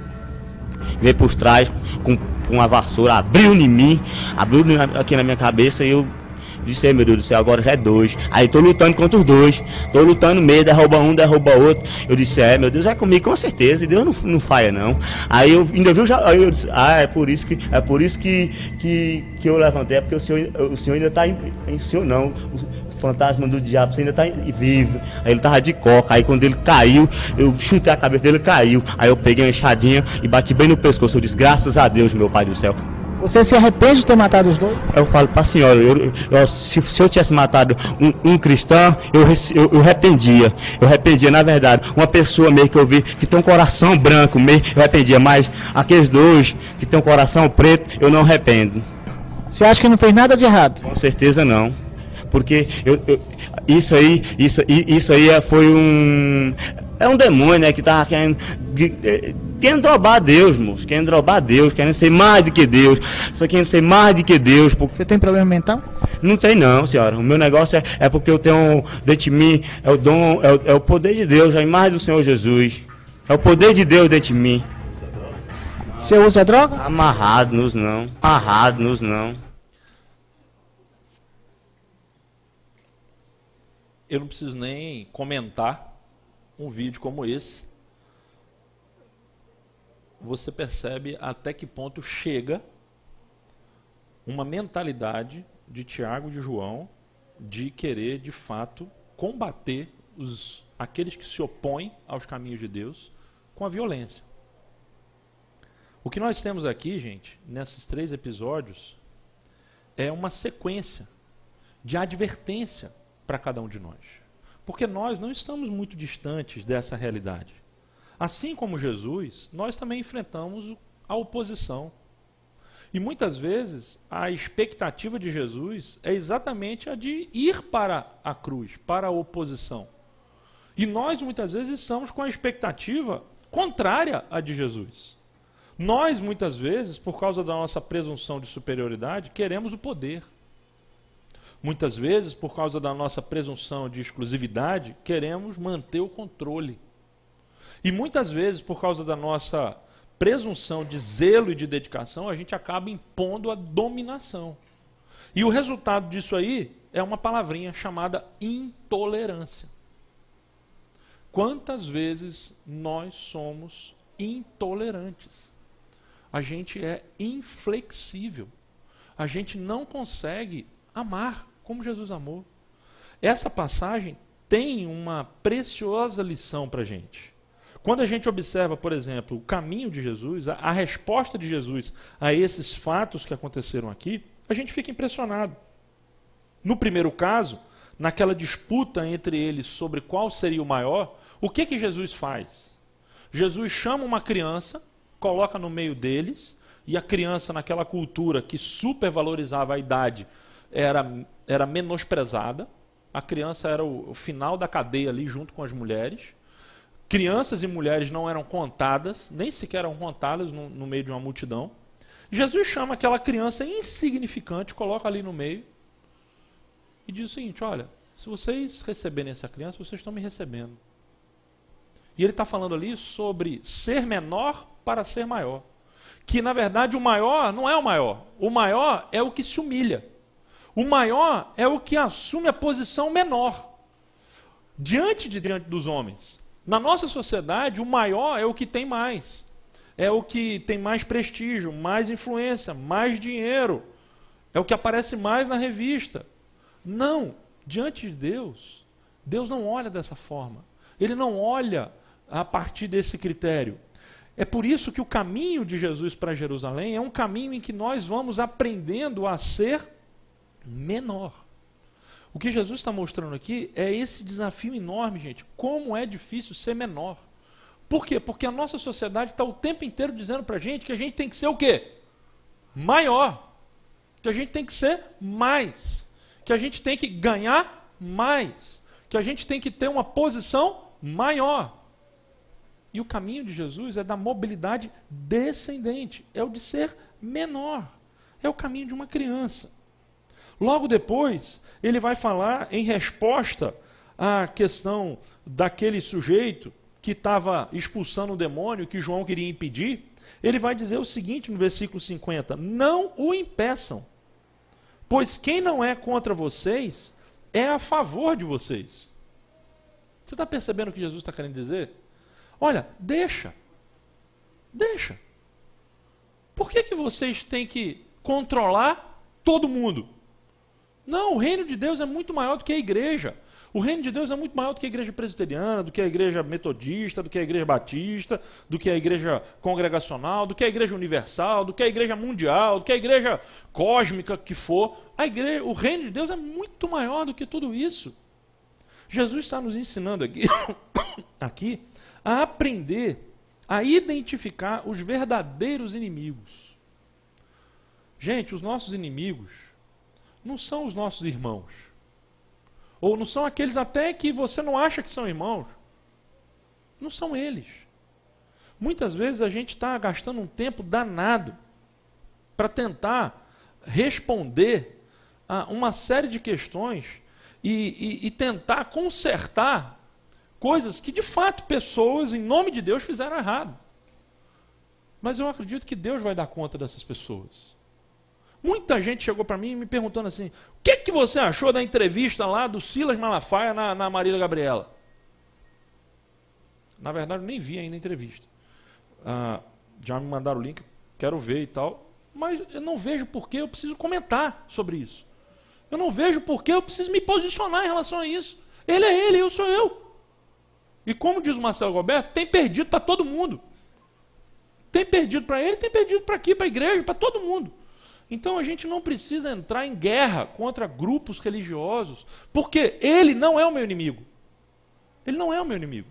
veio por trás com uma vassoura, abriu em mim, abriu aqui na minha cabeça e eu disse, meu Deus do céu, agora já é 2. Aí tô lutando contra os 2. Tô lutando meio, derruba um, derruba outro. Eu disse, meu Deus, é comigo com certeza. E Deus não falha não. Aí eu ainda viu, aí eu disse, é por isso que eu levantei, é porque o senhor ainda tá em senhor não. O fantasma do diabo, você ainda tá vivo. Aí ele tava de coca. Aí quando ele caiu, eu chutei a cabeça dele e caiu. Aí eu peguei uma enxadinha e bati bem no pescoço. Eu disse, graças a Deus, meu Pai do céu. Você se arrepende de ter matado os 2? Eu falo para a senhora, se eu tivesse matado um cristão, eu arrependia. Eu arrependia, na verdade. Uma pessoa meio que eu vi que tem um coração branco, meio, eu arrependia. Mas aqueles 2 que tem um coração preto, eu não arrependo. Você acha que não fez nada de errado? Com certeza não. Porque isso aí foi um... É um demônio, né, que tava querendo roubar Deus, moço. Querendo roubar Deus, querendo ser mais do que Deus. Só querendo ser mais do que Deus. Porque... Você tem problema mental? Não tem não, senhora. O meu negócio é porque eu tenho dentro de mim, é o dom, é o poder de Deus, a imagem do Senhor Jesus. É o poder de Deus dentro de mim. Você usa droga? Amarrado-nos não. Amarrado-nos não. Eu não preciso nem comentar um vídeo como esse. Você percebe até que ponto chega uma mentalidade de Tiago e de João de querer, de fato, combater aqueles que se opõem aos caminhos de Deus com a violência. O que nós temos aqui, gente, nesses 3 episódios, é uma sequência de advertência para cada um de nós. Porque nós não estamos muito distantes dessa realidade. Assim como Jesus, nós também enfrentamos a oposição. E muitas vezes a expectativa de Jesus é exatamente a de ir para a cruz, para a oposição. E nós muitas vezes estamos com a expectativa contrária à de Jesus. Nós muitas vezes, por causa da nossa presunção de superioridade, queremos o poder. Muitas vezes, por causa da nossa presunção de exclusividade, queremos manter o controle. E muitas vezes, por causa da nossa presunção de zelo e de dedicação, a gente acaba impondo a dominação. E o resultado disso aí é uma palavrinha chamada intolerância. Quantas vezes nós somos intolerantes. A gente é inflexível. A gente não consegue amar como Jesus amou. Essa passagem tem uma preciosa lição para a gente. Quando a gente observa, por exemplo, o caminho de Jesus, a resposta de Jesus a esses fatos que aconteceram aqui, a gente fica impressionado. No primeiro caso, naquela disputa entre eles sobre qual seria o maior, o que Jesus faz? Jesus chama uma criança, coloca no meio deles, e a criança, naquela cultura que supervalorizava a idade, era menosprezada. A criança era o final da cadeia ali, junto com as mulheres. Crianças e mulheres não eram contadas, nem sequer eram contadas no meio de uma multidão. Jesus chama aquela criança insignificante, coloca ali no meio, e diz o seguinte: olha, se vocês receberem essa criança, vocês estão me recebendo. E ele está falando ali sobre ser menor para ser maior. Que, na verdade, o maior não é o maior. O maior é o que se humilha. O maior é o que assume a posição menor diante dos homens. Na nossa sociedade, o maior é o que tem mais. É o que tem mais prestígio, mais influência, mais dinheiro. É o que aparece mais na revista. Não. Diante de Deus, Deus não olha dessa forma. Ele não olha a partir desse critério. É por isso que o caminho de Jesus para Jerusalém é um caminho em que nós vamos aprendendo a ser menor. O que Jesus está mostrando aqui é esse desafio enorme, gente. Como é difícil ser menor. Por quê? Porque a nossa sociedade está o tempo inteiro dizendo para a gente que a gente tem que ser o quê? Maior. Que a gente tem que ser mais. Que a gente tem que ganhar mais. Que a gente tem que ter uma posição maior. E o caminho de Jesus é da mobilidade descendente. É o de ser menor. É o caminho de uma criança. Logo depois, ele vai falar em resposta à questão daquele sujeito que estava expulsando o demônio, que João queria impedir. Ele vai dizer o seguinte no versículo 50: não o impeçam, pois quem não é contra vocês é a favor de vocês. Você está percebendo o que Jesus está querendo dizer? Olha, deixa. Por que vocês têm que controlar todo mundo? Não, o reino de Deus é muito maior do que a igreja. O reino de Deus é muito maior do que a igreja presbiteriana, do que a igreja metodista, do que a igreja batista, do que a igreja congregacional, do que a igreja universal, do que a igreja mundial, do que a igreja cósmica que for. O reino de Deus é muito maior do que tudo isso. Jesus está nos ensinando aqui a aprender a identificar os verdadeiros inimigos. Gente, os nossos inimigos não são os nossos irmãos. Ou não são aqueles até que você não acha que são irmãos. Não são eles. Muitas vezes a gente está gastando um tempo danado para tentar responder a uma série de questões e tentar consertar coisas que de fato pessoas, em nome de Deus, fizeram errado. Mas eu acredito que Deus vai dar conta dessas pessoas. Muita gente chegou para mim me perguntando assim: o que você achou da entrevista lá do Silas Malafaia na Marília Gabriela? Na verdade, eu nem vi ainda a entrevista. Já me mandaram o link, quero ver e tal. Mas eu não vejo por que eu preciso comentar sobre isso. Eu não vejo por que eu preciso me posicionar em relação a isso. Ele é ele, eu sou eu. E como diz o Marcelo Roberto, tem perdido para todo mundo. Tem perdido para ele, tem perdido para aqui, para a igreja, para todo mundo. Então a gente não precisa entrar em guerra contra grupos religiosos, porque ele não é o meu inimigo. Ele não é o meu inimigo.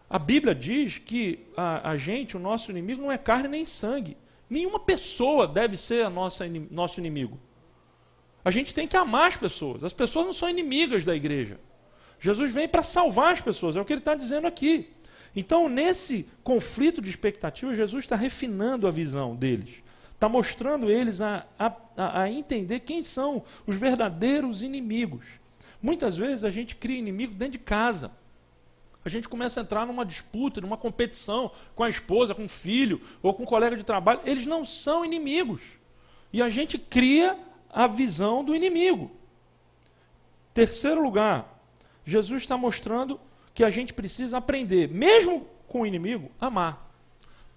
A Bíblia diz que o nosso inimigo não é carne nem sangue. Nenhuma pessoa deve ser nosso inimigo. A gente tem que amar as pessoas. As pessoas não são inimigas da igreja. Jesus vem para salvar as pessoas, é o que ele está dizendo aqui. Então, nesse conflito de expectativas, Jesus está refinando a visão deles. Está mostrando eles a entender quem são os verdadeiros inimigos. Muitas vezes a gente cria inimigo dentro de casa. A gente começa a entrar numa disputa, numa competição com a esposa, com o filho ou com o colega de trabalho. Eles não são inimigos. E a gente cria a visão do inimigo. Terceiro lugar, Jesus está mostrando que a gente precisa aprender, mesmo com o inimigo, amar.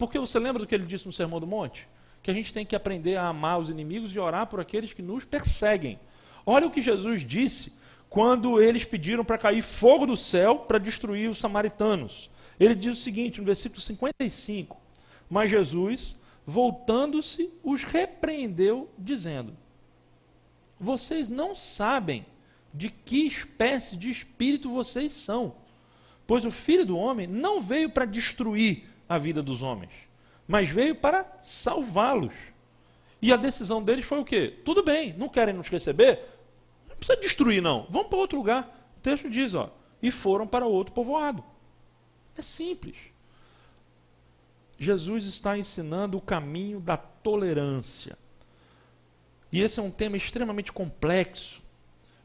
Porque você lembra do que ele disse no Sermão do Monte? Que a gente tem que aprender a amar os inimigos e orar por aqueles que nos perseguem. Olha o que Jesus disse quando eles pediram para cair fogo do céu para destruir os samaritanos. Ele diz o seguinte, no versículo 55, mas Jesus, voltando-se, os repreendeu, dizendo, vocês não sabem de que espécie de espírito vocês são, pois o Filho do Homem não veio para destruir a vida dos homens, mas veio para salvá-los. E a decisão deles foi o quê? Tudo bem, não querem nos receber? Não precisa destruir não, vamos para outro lugar. O texto diz, e foram para outro povoado. É simples. Jesus está ensinando o caminho da tolerância. E esse é um tema extremamente complexo,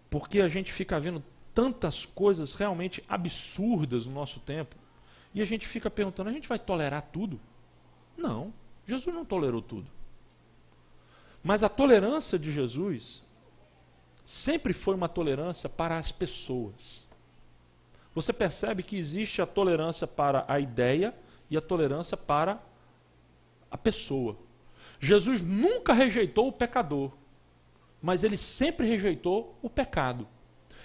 porque a gente fica vendo tantas coisas realmente absurdas no nosso tempo, e a gente fica perguntando, a gente vai tolerar tudo? Não, Jesus não tolerou tudo. Mas a tolerância de Jesus sempre foi uma tolerância para as pessoas. Você percebe que existe a tolerância para a ideia e a tolerância para a pessoa. Jesus nunca rejeitou o pecador, mas ele sempre rejeitou o pecado.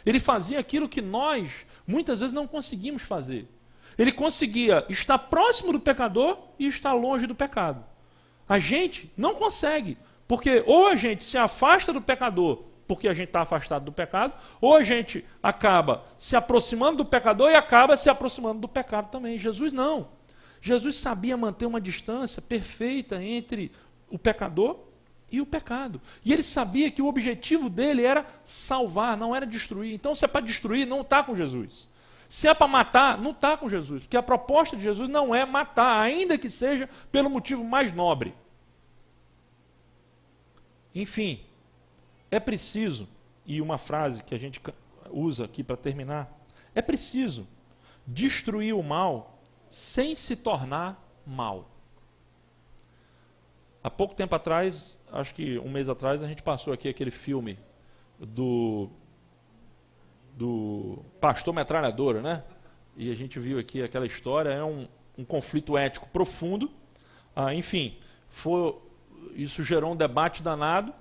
Ele fazia aquilo que nós, muitas vezes, não conseguimos fazer. Ele conseguia estar próximo do pecador e estar longe do pecado. A gente não consegue, porque ou a gente se afasta do pecador porque a gente está afastado do pecado, ou a gente acaba se aproximando do pecador e acaba se aproximando do pecado também. Jesus não. Jesus sabia manter uma distância perfeita entre o pecador e o pecado. E ele sabia que o objetivo dele era salvar, não era destruir. Então, se é para destruir, não está com Jesus. Se é para matar, não está com Jesus. Porque a proposta de Jesus não é matar, ainda que seja pelo motivo mais nobre. Enfim, é preciso, e uma frase que a gente usa aqui para terminar, é preciso destruir o mal sem se tornar mal. Há pouco tempo atrás, acho que um mês atrás, a gente passou aqui aquele filme do pastor metralhadora, né? E a gente viu aqui aquela história, é um conflito ético profundo. Enfim, isso gerou um debate danado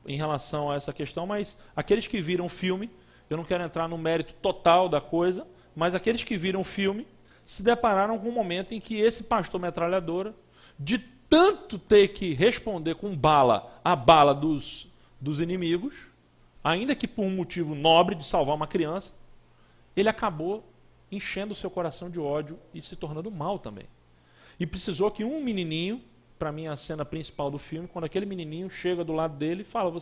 em relação a essa questão, mas aqueles que viram o filme, eu não quero entrar no mérito total da coisa, mas aqueles que viram o filme se depararam com um momento em que esse pastor metralhadora, de tanto ter que responder com bala a bala dos inimigos, ainda que por um motivo nobre de salvar uma criança, ele acabou enchendo o seu coração de ódio e se tornando mal também. E precisou que um menininho, para mim a cena principal do filme, quando aquele menininho chega do lado dele e fala,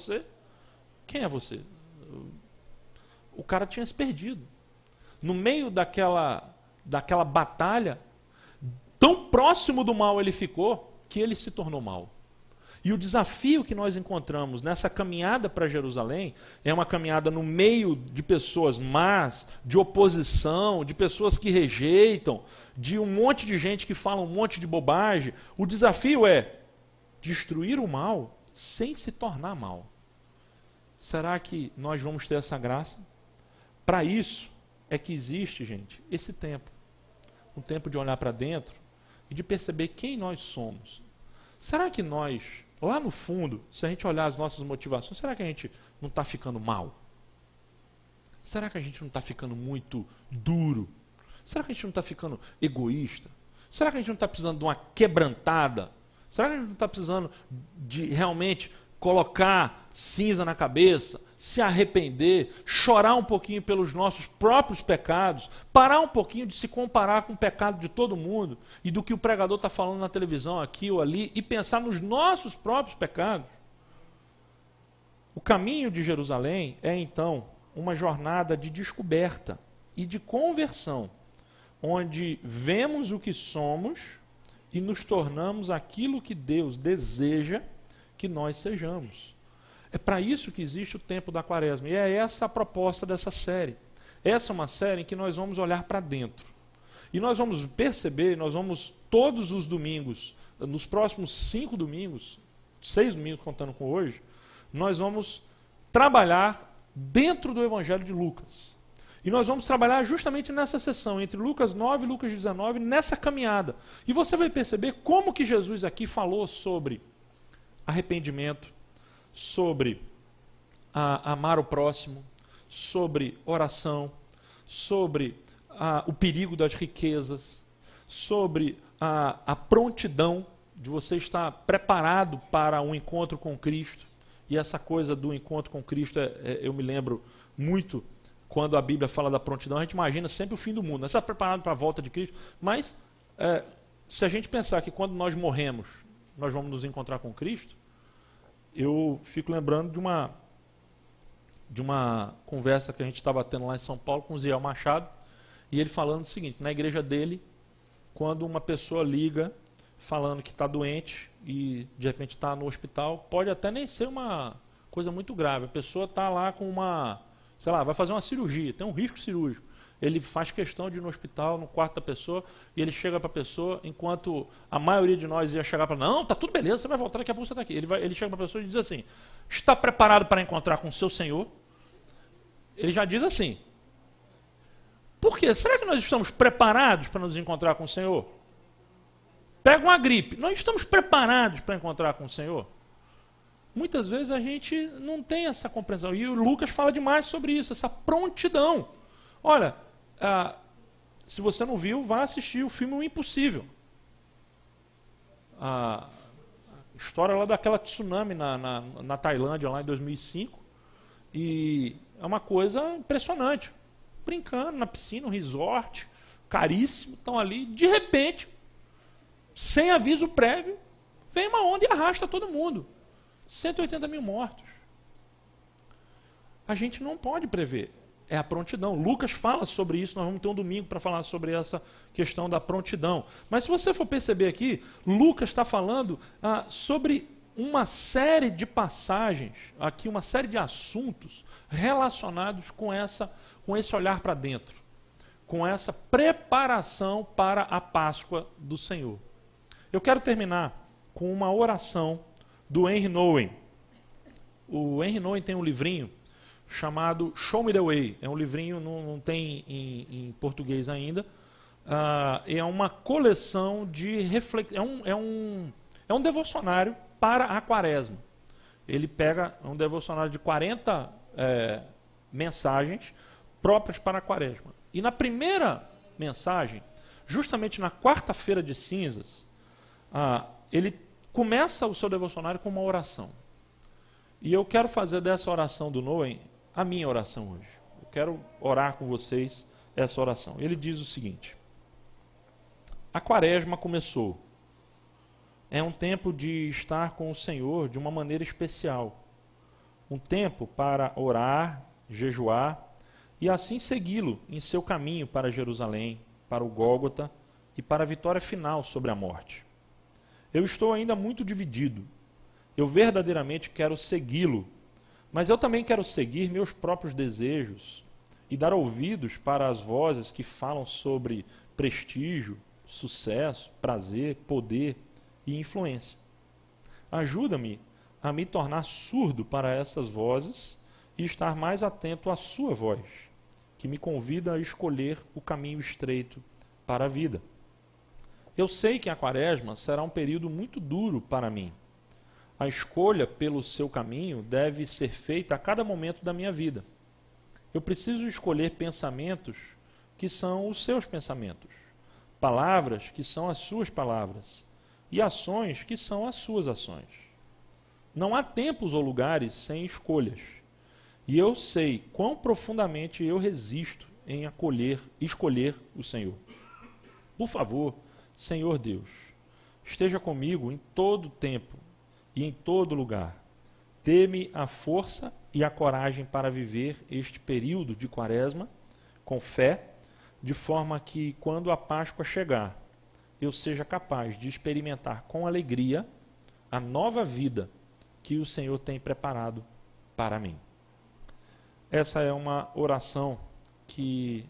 quem é você? O cara tinha se perdido. No meio daquela batalha, tão próximo do mal ele ficou, que ele se tornou mal. E o desafio que nós encontramos nessa caminhada para Jerusalém é uma caminhada no meio de pessoas más, de oposição, de pessoas que rejeitam, de um monte de gente que fala um monte de bobagem. O desafio é destruir o mal sem se tornar mal. Será que nós vamos ter essa graça? Para isso é que existe, gente, esse tempo. Um tempo de olhar para dentro e de perceber quem nós somos. Será que nós, lá no fundo, se a gente olhar as nossas motivações, será que a gente não está ficando mal? Será que a gente não está ficando muito duro? Será que a gente não está ficando egoísta? Será que a gente não está precisando de uma quebrantada? Será que a gente não está precisando de realmente colocar cinza na cabeça, se arrepender, chorar um pouquinho pelos nossos próprios pecados, parar um pouquinho de se comparar com o pecado de todo mundo e do que o pregador está falando na televisão aqui ou ali e pensar nos nossos próprios pecados? O caminho de Jerusalém é então uma jornada de descoberta e de conversão, onde vemos o que somos e nos tornamos aquilo que Deus deseja que nós sejamos. É para isso que existe o tempo da Quaresma. E é essa a proposta dessa série. Essa é uma série em que nós vamos olhar para dentro. E nós vamos perceber, nós vamos todos os domingos, nos próximos 5 domingos, 6 domingos contando com hoje, nós vamos trabalhar dentro do Evangelho de Lucas. E nós vamos trabalhar justamente nessa sessão, entre Lucas 9 e Lucas 19, nessa caminhada. E você vai perceber como que Jesus aqui falou sobre arrependimento, sobre amar o próximo, sobre oração, sobre o perigo das riquezas, sobre a prontidão de você estar preparado para um encontro com Cristo. E essa coisa do encontro com Cristo, eu me lembro muito, quando a Bíblia fala da prontidão, a gente imagina sempre o fim do mundo. Nós estamos preparados para a volta de Cristo, mas se a gente pensar que quando nós morremos, nós vamos nos encontrar com Cristo, eu fico lembrando de uma conversa que a gente estava tendo lá em São Paulo com o Ziel Machado, e ele falando o seguinte: na igreja dele, quando uma pessoa liga falando que está doente e de repente está no hospital, pode até nem ser uma coisa muito grave, a pessoa está lá com vai fazer uma cirurgia, tem um risco cirúrgico, ele faz questão de ir no hospital, no quarto da pessoa, e ele chega para a pessoa, enquanto a maioria de nós ia chegar para não, tá tudo beleza, você vai voltar, daqui a pouco você está aqui. Ele chega para a pessoa e diz assim: está preparado para encontrar com o seu Senhor? Ele já diz assim. Por quê? Será que nós estamos preparados para nos encontrar com o Senhor? Pega uma gripe, nós estamos preparados para encontrar com o Senhor? Muitas vezes a gente não tem essa compreensão. E o Lucas fala demais sobre isso, essa prontidão. Olha, se você não viu, vá assistir o filme O Impossível. A história lá daquela tsunami na Tailândia, lá em 2005. E é uma coisa impressionante. Brincando na piscina, um resort, caríssimo, estão ali. De repente, sem aviso prévio, vem uma onda e arrasta todo mundo. 180 mil mortos. A gente não pode prever. É a prontidão. Lucas fala sobre isso, nós vamos ter um domingo para falar sobre essa questão da prontidão. Mas se você for perceber aqui, Lucas está falando sobre uma série de passagens, aqui uma série de assuntos relacionados com esse olhar para dentro, com essa preparação para a Páscoa do Senhor. Eu quero terminar com uma oração do Henry Nouwen. O Henry Nouwen tem um livrinho chamado Show Me the Way. É um livrinho, não tem em português ainda. É uma coleção de reflexões. É um devocionário para a Quaresma. Ele pega um devocionário de 40 mensagens próprias para a Quaresma. E na primeira mensagem, justamente na quarta-feira de cinzas, ele começa o seu devocionário com uma oração. E eu quero fazer dessa oração do Nouwen a minha oração hoje. Eu quero orar com vocês essa oração. Ele diz o seguinte: a Quaresma começou. É um tempo de estar com o Senhor de uma maneira especial. Um tempo para orar, jejuar e assim segui-lo em seu caminho para Jerusalém, para o Gólgota e para a vitória final sobre a morte. Eu estou ainda muito dividido. Eu verdadeiramente quero segui-lo, mas eu também quero seguir meus próprios desejos e dar ouvidos para as vozes que falam sobre prestígio, sucesso, prazer, poder e influência. Ajuda-me a me tornar surdo para essas vozes e estar mais atento à sua voz, que me convida a escolher o caminho estreito para a vida. Eu sei que a Quaresma será um período muito duro para mim. A escolha pelo seu caminho deve ser feita a cada momento da minha vida. Eu preciso escolher pensamentos que são os seus pensamentos, palavras que são as suas palavras e ações que são as suas ações. Não há tempos ou lugares sem escolhas. E eu sei quão profundamente eu resisto em escolher o Senhor. Por favor, Senhor Deus, esteja comigo em todo tempo e em todo lugar. Dê-me a força e a coragem para viver este período de Quaresma com fé, de forma que, quando a Páscoa chegar, eu seja capaz de experimentar com alegria a nova vida que o Senhor tem preparado para mim. Essa é uma oração que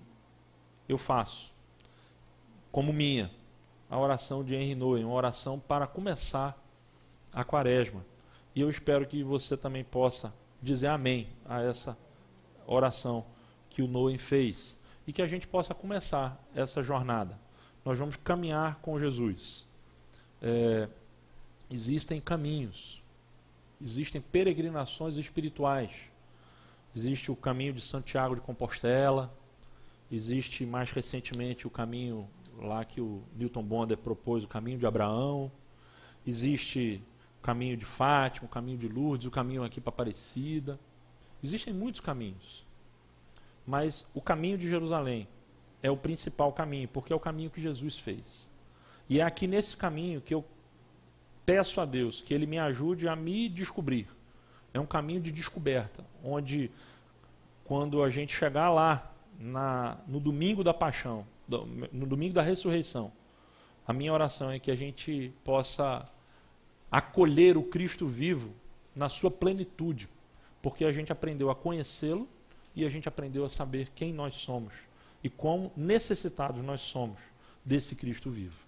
eu faço como minha, a oração de Henry Nouwen, uma oração para começar a Quaresma. E eu espero que você também possa dizer amém a essa oração que o Noem fez, e que a gente possa começar essa jornada. Nós vamos caminhar com Jesus. Existem caminhos, existem peregrinações espirituais. Existe o caminho de Santiago de Compostela, existe mais recentemente o caminho lá que o Newton Bonder propôs, o caminho de Abraão, existe o caminho de Fátima, o caminho de Lourdes, o caminho aqui para Aparecida. Existem muitos caminhos, mas o caminho de Jerusalém é o principal caminho, porque é o caminho que Jesus fez. E é aqui nesse caminho que eu peço a Deus que Ele me ajude a me descobrir. É um caminho de descoberta, onde quando a gente chegar lá, no domingo da paixão, no domingo da ressurreição, a minha oração é que a gente possa acolher o Cristo vivo na sua plenitude, porque a gente aprendeu a conhecê-lo e a gente aprendeu a saber quem nós somos e quão necessitados nós somos desse Cristo vivo.